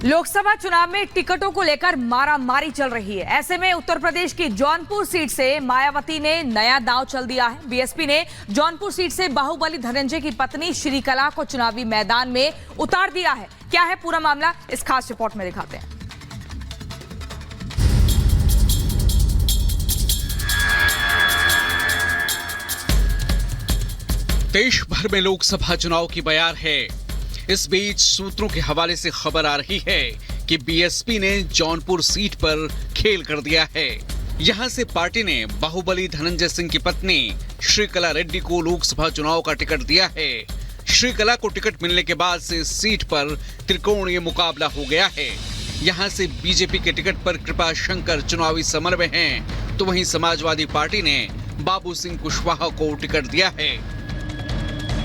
लोकसभा चुनाव में टिकटों को लेकर मारामारी चल रही है। ऐसे में उत्तर प्रदेश की जौनपुर सीट से मायावती ने नया दांव चल दिया है। बीएसपी ने जौनपुर सीट से बाहुबली धनंजय की पत्नी श्रीकला को चुनावी मैदान में उतार दिया है। क्या है पूरा मामला, इस खास रिपोर्ट में दिखाते हैं। देश भर में लोकसभा चुनाव की बयार है। इस बीच सूत्रों के हवाले से खबर आ रही है कि बीएसपी ने जौनपुर सीट पर खेल कर दिया है। यहां से पार्टी ने बाहुबली धनंजय सिंह की पत्नी श्रीकला रेड्डी को लोकसभा चुनाव का टिकट दिया है। श्रीकला को टिकट मिलने के बाद से इस सीट पर त्रिकोणीय मुकाबला हो गया है। यहां से बीजेपी के टिकट पर कृपा शंकर चुनावी समर में हैं, तो वहीं समाजवादी पार्टी ने बाबू सिंह कुशवाहा को टिकट दिया है।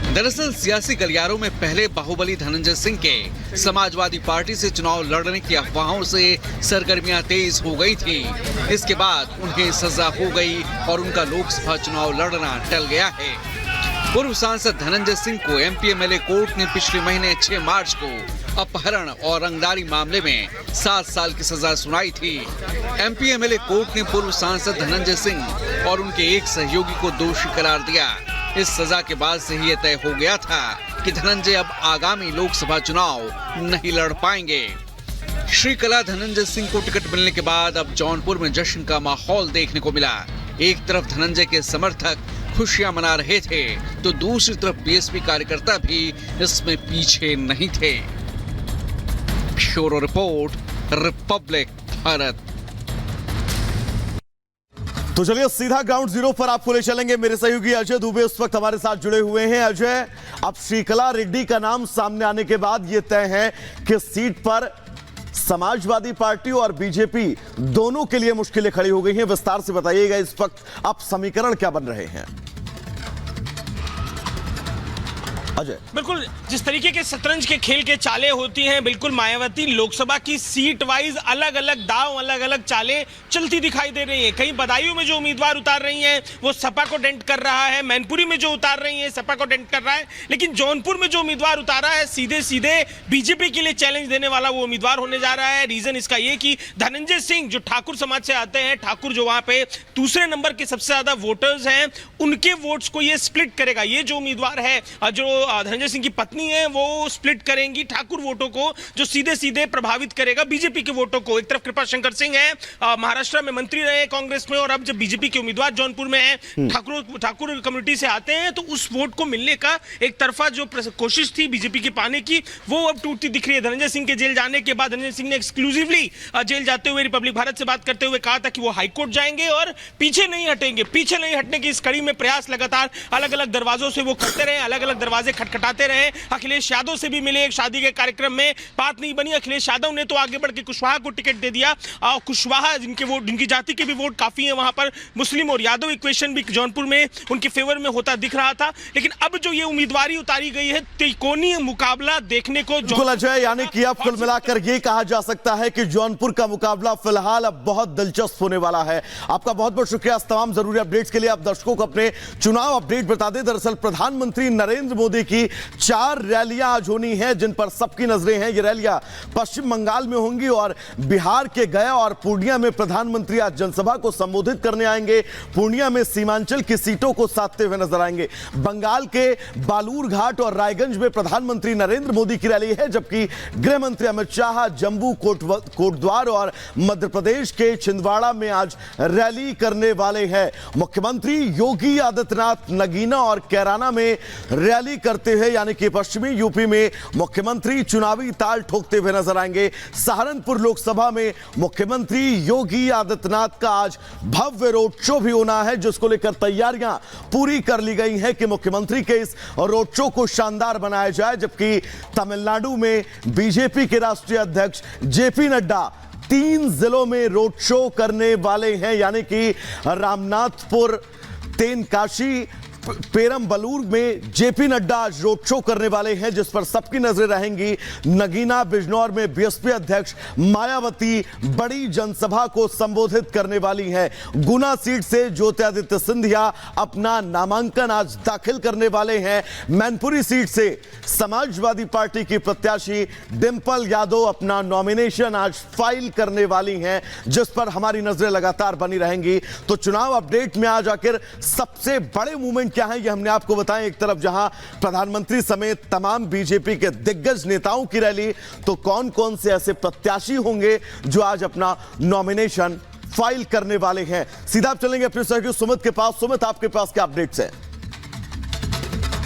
दरअसल सियासी गलियारों में पहले बाहुबली धनंजय सिंह के समाजवादी पार्टी से चुनाव लड़ने की अफवाहों से सरगर्मियां तेज हो गई थी। इसके बाद उन्हें सजा हो गई और उनका लोकसभा चुनाव लड़ना टल गया है। पूर्व सांसद धनंजय सिंह को एमपी एमएलए कोर्ट ने पिछले महीने 6 मार्च को अपहरण और रंगदारी मामले में 7 साल की सजा सुनाई थी। एमपी एमएलए कोर्ट ने पूर्व सांसद धनंजय सिंह और उनके एक सहयोगी को दोषी करार दिया। इस सजा के बाद से ही यह तय हो गया था कि धनंजय अब आगामी लोकसभा चुनाव नहीं लड़ पाएंगे। श्रीकला धनंजय सिंह को टिकट मिलने के बाद अब जौनपुर में जश्न का माहौल देखने को मिला। एक तरफ धनंजय के समर्थक खुशियां मना रहे थे, तो दूसरी तरफ बीएसपी कार्यकर्ता भी इसमें पीछे नहीं थे। Bureau report, Republic Bharat. तो चलिए सीधा ग्राउंड जीरो पर आपको ले चलेंगे। मेरे सहयोगी अजय दुबे उस वक्त हमारे साथ जुड़े हुए हैं। अजय, अब श्रीकला रेड्डी का नाम सामने आने के बाद यह तय है कि सीट पर समाजवादी पार्टी और बीजेपी दोनों के लिए मुश्किलें खड़ी हो गई हैं। विस्तार से बताइएगा इस वक्त अब समीकरण क्या बन रहे हैं। अजय, बिल्कुल जिस तरीके के शतरंज के खेल के चालें होती हैं, बिल्कुल मायावती लोकसभा की सीट वाइज अलग अलग दांव, अलग अलग चालें चलती दिखाई दे रही हैं। कहीं बदायूं में जो उम्मीदवार उतार रही हैं वो सपा को डेंट कर रहा है, मैनपुरी में जो उतार रही हैं सपा को डेंट कर रहा है, लेकिन जौनपुर में जो उम्मीदवार उतारा है सीधे सीधे बीजेपी के लिए चैलेंज देने वाला वो उम्मीदवार होने जा रहा है। रीजन इसका ये कि धनंजय सिंह जो ठाकुर समाज से आते हैं, ठाकुर जो वहां पे दूसरे नंबर के सबसे ज्यादा वोटर्स हैं, उनके वोट्स को ये स्प्लिट करेगा। ये जो उम्मीदवार है, जो धनंजय सिंह की पत्नी है, वो स्प्लिट करेंगी ठाकुर वोटों को, जो सीधे सीधे प्रभावित करेगा बीजेपी के वोटों को। एक तरफ कृपा शंकर सिंह है, महाराष्ट्र में मंत्री रहे कांग्रेस में, और अब जब बीजेपी के उम्मीदवार जौनपुर में है, ठाकुर कम्युनिटी से आते हैं, तो उस वोट को मिलने का एक तरफा जो कोशिश थी बीजेपी की पाने की, वो अब टूटती दिख रही है। धनंजय सिंह के जेल जाने के बाद धनंजय सिंह ने एक्सक्लूसिवली जेल जाते हुए रिपब्लिक भारत से बात करते हुए कहा था कि वो हाईकोर्ट जाएंगे और पीछे नहीं हटेंगे। पीछे नहीं हटने की इस कड़ी में प्रयास लगातार अलग अलग दरवाजों से वो करते रहे, अलग अलग दरवाजे खटखटाते रहे। अखिलेश यादव से भी मिले एक शादी के कार्यक्रम में, बात नहीं बनी। अखिलेश यादव ने तो आगे बढ़ के कुशवाहा को टिकट दे दिया। कुशवाहा जिनके वोट, जिनकी जाति के भी वोट काफी है वहां पर, मुस्लिम और यादव इक्वेशन भी जौनपुर में उनके फेवर में होता दिख रहा था। लेकिन अब जो ये उम्मीदवारी उतारी गई है, त्रिकोणीय मुकाबला देखने को अजय, यानी कि अब कुल मिलाकर ये कहा जा सकता है कि जौनपुर का मुकाबला फिलहाल अब बहुत दिलचस्प होने वाला है। आपका बहुत बहुत शुक्रिया इस तमाम जरूरी अपडेट्स के लिए। आप दर्शकों को अपने चुनाव अपडेट बता दें। दरअसल प्रधानमंत्री नरेंद्र मोदी की 4 रैलियां आज होनी है जिन पर सबकी नजरें हैं। ये रैलियां पश्चिम बंगाल में होंगी और बिहार के गया और पूर्णिया में प्रधानमंत्री आज जनसभा को संबोधित करने आएंगे। पूर्णिया में सीमांचल की सीटों को साधते हुए नजर आएंगे। बंगाल के बालूरघाट और रायगंज में प्रधानमंत्री नरेंद्र मोदी की रैली है, जबकि गृह मंत्री अमित शाह जम्मू कोटद्वार और मध्य प्रदेश के छिंदवाड़ा में आज रैली करने वाले हैं। मुख्यमंत्री योगी आदित्यनाथ नगीना और कैराना में रैली करते हैं, यानी कि पश्चिमी यूपी में मुख्यमंत्री चुनावी ताल ठोकते हुए नजर आएंगे। सहारनपुर लोकसभा में मुख्यमंत्री योगी आदित्यनाथ का आज भव्य रोड शो भी होना है, जिसको लेकर तैयारियां पूरी कर ली गई हैं कि मुख्यमंत्री के इस रोड शो को शानदार बनाया जाए। जबकि तमिलनाडु में बीजेपी के राष्ट्रीय अध्यक्ष जेपी नड्डा 3 जिलों में रोड शो करने वाले हैं, यानी कि रामनाथपुर, तेनकाशी, पेरम्बलूर में जेपी नड्डा आज रोड शो करने वाले हैं, जिस पर सबकी नजरें रहेंगी। नगीना बिजनौर में बीएसपी अध्यक्ष मायावती बड़ी जनसभा को संबोधित करने वाली हैं। गुना सीट से ज्योतिरादित्य सिंधिया अपना नामांकन आज दाखिल करने वाले हैं। मैनपुरी सीट से समाजवादी पार्टी की प्रत्याशी डिंपल यादव अपना नॉमिनेशन आज फाइल करने वाली हैं, जिस पर हमारी नजरें लगातार बनी रहेंगी। तो चुनाव अपडेट में आज आखिर सबसे बड़े मूवमेंट क्या है, ये हमने आपको बताएं। एक तरफ जहां प्रधानमंत्री समेत तमाम बीजेपी के दिग्गज नेताओं की रैली, तो कौन कौन से ऐसे प्रत्याशी होंगे जो आज अपना नॉमिनेशन फाइल करने वाले हैं। सीधा आप चलेंगे अपने सहयोगी सुमित के पास। सुमित, आपके पास क्या अपडेट्स हैं?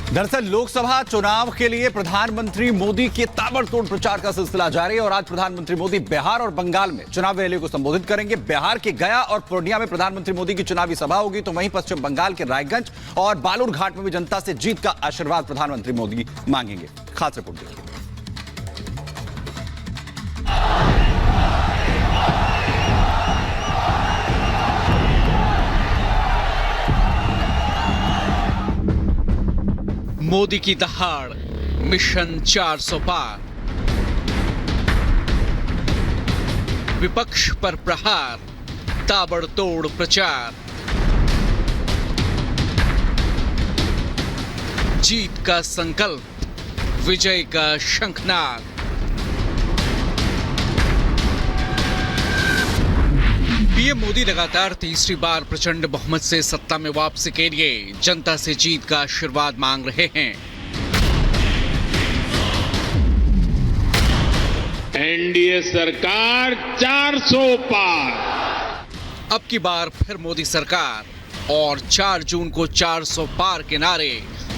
दरअसल लोकसभा चुनाव के लिए प्रधानमंत्री मोदी के ताबड़तोड़ प्रचार का सिलसिला जारी है और आज प्रधानमंत्री मोदी बिहार और बंगाल में चुनावी रैलियों को संबोधित करेंगे। बिहार के गया और पूर्णिया में प्रधानमंत्री मोदी की चुनावी सभा होगी, तो वहीं पश्चिम बंगाल के रायगंज और बालूरघाट में भी जनता से जीत का आशीर्वाद प्रधानमंत्री मोदी मांगेंगे। खास रिपोर्ट देखिए। मोदी की दहाड़, मिशन 400 पार। विपक्ष पर प्रहार, ताबड़तोड़ प्रचार। जीत का संकल्प, विजय का शंखनाद। पीएम मोदी लगातार तीसरी बार प्रचंड बहुमत से सत्ता में वापसी के लिए जनता से जीत का आशीर्वाद मांग रहे हैं। एनडीए सरकार 400 पार। अब की बार फिर मोदी सरकार और 4 जून को 400 पार के नारे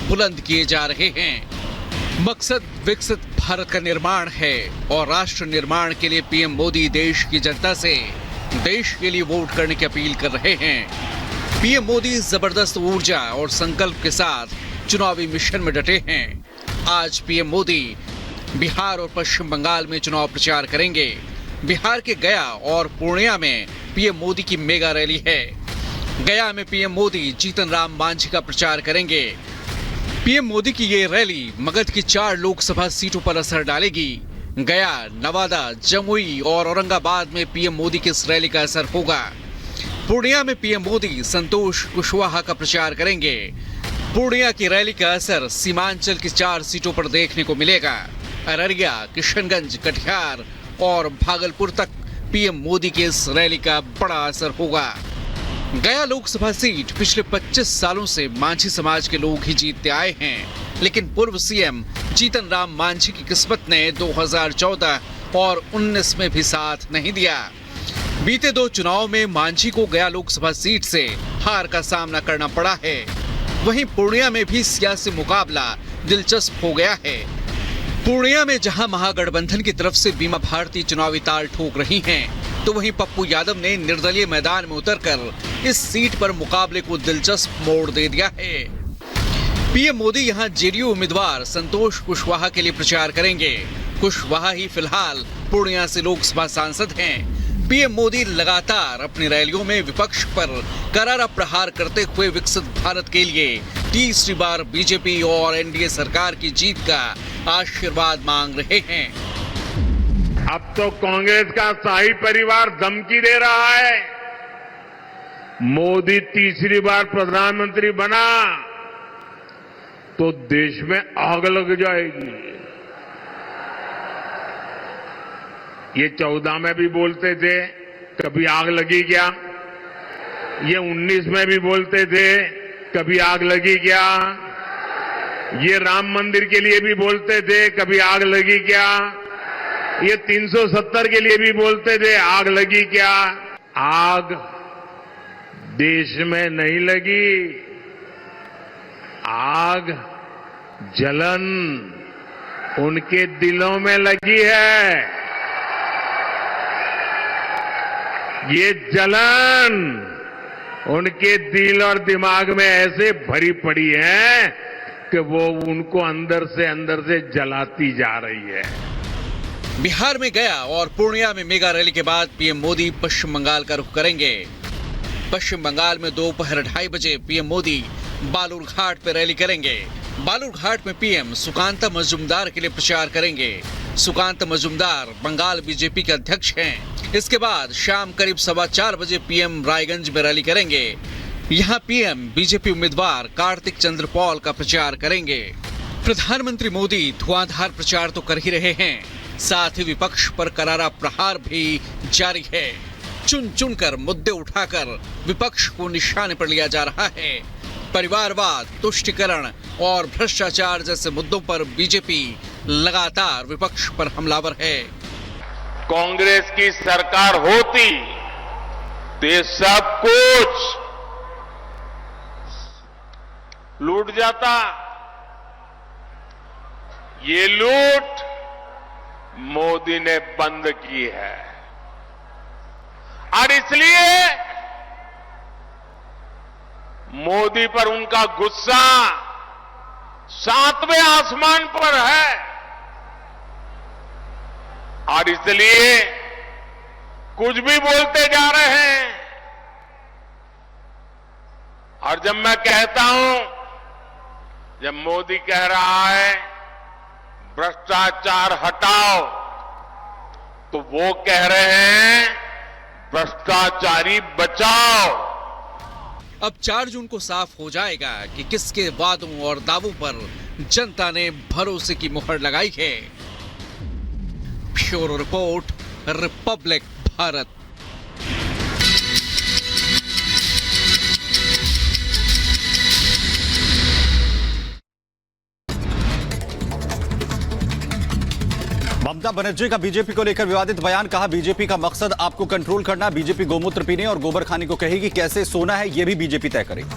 बुलंद किए जा रहे हैं। मकसद विकसित भारत का निर्माण है और राष्ट्र निर्माण के लिए पीएम मोदी देश की जनता से देश के लिए वोट करने की अपील कर रहे हैं। पीएम मोदी जबरदस्त ऊर्जा और संकल्प के साथ चुनावी मिशन में डटे हैं। आज पीएम मोदी बिहार और पश्चिम बंगाल में चुनाव प्रचार करेंगे। बिहार के गया और पूर्णिया में पीएम मोदी की मेगा रैली है। गया में पीएम मोदी जीतन राम मांझी का प्रचार करेंगे। पीएम मोदी की ये रैली मगध की 4 लोकसभा सीटों पर असर डालेगी। गया, नवादा, जमुई और औरंगाबाद में पीएम मोदी की इस रैली का असर होगा। पूर्णिया में पीएम मोदी संतोष कुशवाहा का प्रचार करेंगे। पूर्णिया की रैली का असर सीमांचल की 4 सीटों पर देखने को मिलेगा। अररिया, किशनगंज, कटिहार और भागलपुर तक पीएम मोदी की इस रैली का बड़ा असर होगा। गया लोकसभा सीट पिछले 25 सालों से मांझी समाज के लोग ही जीतते आए हैं, लेकिन पूर्व सीएम जीतन राम मांझी की किस्मत ने 2014 और 19 में भी साथ नहीं दिया। बीते 2 चुनाव में मांझी को गया लोकसभा सीट से हार का सामना करना पड़ा है। वहीं पूर्णिया में भी सियासी मुकाबला दिलचस्प हो गया है। पूर्णिया में जहां महागठबंधन की तरफ से बीमा भारती चुनावी ताल ठोक रही हैं, तो वहीं पप्पू यादव ने निर्दलीय मैदान में उतरकर इस सीट पर मुकाबले को दिलचस्प मोड़ दे दिया है। पीएम मोदी यहां जेडीयू उम्मीदवार संतोष कुशवाहा के लिए प्रचार करेंगे। कुशवाहा ही फिलहाल पूर्णिया से लोकसभा सांसद हैं। पीएम मोदी लगातार अपनी रैलियों में विपक्ष पर करारा प्रहार करते हुए विकसित भारत के लिए तीसरी बार बीजेपी और एनडीए सरकार की जीत का आशीर्वाद मांग रहे हैं। अब तो कांग्रेस का शाही परिवार धमकी दे रहा है, मोदी तीसरी बार प्रधानमंत्री बना तो देश में आग लग जाएगी। ये 14 में भी बोलते थे, कभी आग लगी क्या? ये 19 में भी बोलते थे, कभी आग लगी क्या? ये राम मंदिर के लिए भी बोलते थे, कभी आग लगी क्या? ये 370 के लिए भी बोलते थे, आग लगी क्या? आग देश में नहीं लगी, आग जलन उनके दिलों में लगी है। ये जलन उनके दिल और दिमाग में ऐसे भरी पड़ी है कि वो उनको अंदर से जलाती जा रही है। बिहार में गया और पूर्णिया में मेगा रैली के बाद पीएम मोदी पश्चिम बंगाल का रुख करेंगे। पश्चिम बंगाल में दोपहर 2:30 बजे पीएम मोदी बालूरघाट पे रैली करेंगे। बालूरघाट में पीएम सुकांता मजूमदार के लिए प्रचार करेंगे। सुकांता मजूमदार बंगाल बीजेपी के अध्यक्ष हैं। इसके बाद शाम करीब 4:15 बजे पीएम रायगंज में रैली करेंगे। यहाँ पीएम बीजेपी उम्मीदवार कार्तिक चंद्र पॉल का प्रचार करेंगे। प्रधानमंत्री मोदी धुआंधार प्रचार तो कर ही रहे हैं, साथ ही विपक्ष पर करारा प्रहार भी जारी है। चुन चुन कर मुद्दे उठाकर विपक्ष को निशाने पर लिया जा रहा है। परिवारवाद, तुष्टीकरण और भ्रष्टाचार जैसे मुद्दों पर बीजेपी लगातार विपक्ष पर हमलावर है। कांग्रेस की सरकार होती तो ये सब कुछ लूट जाता। ये लूट मोदी ने बंद की है और इसलिए मोदी पर उनका गुस्सा 7वें आसमान पर है और इसलिए कुछ भी बोलते जा रहे हैं। और जब मैं कहता हूं, जब मोदी कह रहा है भ्रष्टाचार हटाओ, तो वो कह रहे हैं भ्रष्टाचारी बचाओ। अब 4 जून को साफ हो जाएगा कि किसके वादों और दावों पर जनता ने भरोसे की मुहर लगाई है। Bureau report, Republic Bharat. Mamata Banerjee का बीजेपी को लेकर विवादित बयान। कहा बीजेपी का मकसद आपको कंट्रोल करना। बीजेपी गोमूत्र पीने और गोबर खाने को कहेगी, कैसे सोना है यह भी बीजेपी तय करेगी।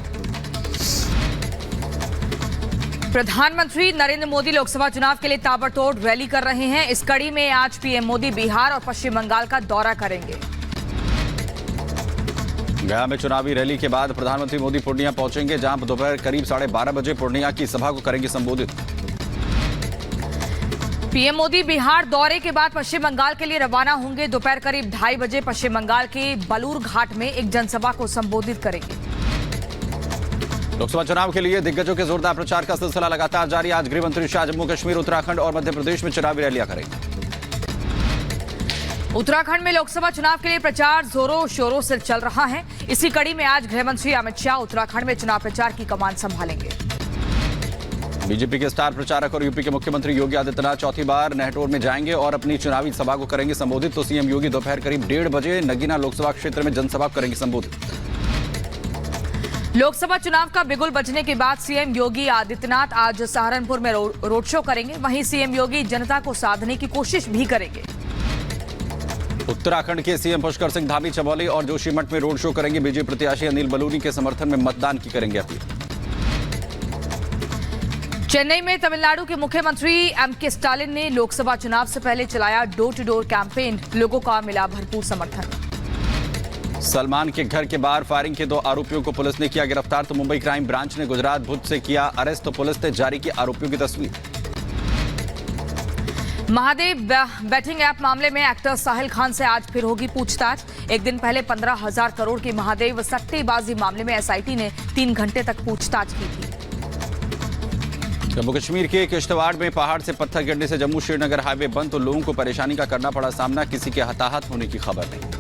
प्रधानमंत्री नरेंद्र मोदी लोकसभा चुनाव के लिए ताबड़तोड़ रैली कर रहे हैं। इस कड़ी में आज पीएम मोदी बिहार और पश्चिम बंगाल का दौरा करेंगे। गया में चुनावी रैली के बाद प्रधानमंत्री मोदी पूर्णिया पहुंचेंगे, जहां दोपहर करीब 12:30 बजे पूर्णिया की सभा को करेंगे संबोधित। पीएम मोदी बिहार दौरे के बाद पश्चिम बंगाल के लिए रवाना होंगे। दोपहर करीब 2:30 बजे पश्चिम बंगाल के बालूरघाट में एक जनसभा को संबोधित करेंगे। लोकसभा चुनाव के लिए दिग्गजों के जोरदार प्रचार का सिलसिला लगातार जारी। आज गृह मंत्री शाह जम्मू कश्मीर, उत्तराखंड और मध्य प्रदेश में चुनावी रैलियां करेंगे। उत्तराखंड में लोकसभा चुनाव के लिए प्रचार जोरों शोरों से चल रहा है। इसी कड़ी में आज गृह मंत्री अमित शाह उत्तराखंड में चुनाव प्रचार की कमान संभालेंगे। बीजेपी के स्टार प्रचारक और यूपी के मुख्यमंत्री योगी आदित्यनाथ चौथी बार नेहटोर में जाएंगे और अपनी चुनावी सभा को करेंगे संबोधित। तो सीएम योगी दोपहर करीब 1:30 बजे नगीना लोकसभा क्षेत्र में जनसभा करेंगे संबोधित। लोकसभा चुनाव का बिगुल बजने के बाद सीएम योगी आदित्यनाथ आज सहारनपुर में रोड शो करेंगे। वहीं सीएम योगी जनता को साधने की कोशिश भी करेंगे। उत्तराखंड के सीएम पुष्कर सिंह धामी, चमोली और जोशीमठ में रोड शो करेंगे। बीजेपी प्रत्याशी अनिल बलूनी के समर्थन में मतदान की करेंगे अपील। चेन्नई में तमिलनाडु के मुख्यमंत्री एमके स्टालिन ने लोकसभा चुनाव से पहले चलाया डोर टू डोर कैंपेन। लोगों का मिला भरपूर समर्थन। सलमान के घर के बाहर फायरिंग के 2 आरोपियों को पुलिस ने किया गिरफ्तार। तो मुंबई क्राइम ब्रांच ने गुजरात भुज से किया अरेस्ट। तो पुलिस ने जारी की आरोपियों की तस्वीर। महादेव बैटिंग ऐप मामले में एक्टर साहिल खान से आज फिर होगी पूछताछ। एक दिन पहले 15,000 करोड़ की महादेव सट्टेबाजी मामले में एसआईटी ने 3 घंटे तक पूछताछ की थी। जम्मू कश्मीर के किश्तवाड़ में पहाड़ से पत्थर गिरने से जम्मू श्रीनगर हाईवे बंद। तो लोगों को परेशानी का करना पड़ा सामना। किसी के हताहत होने की खबर नहीं।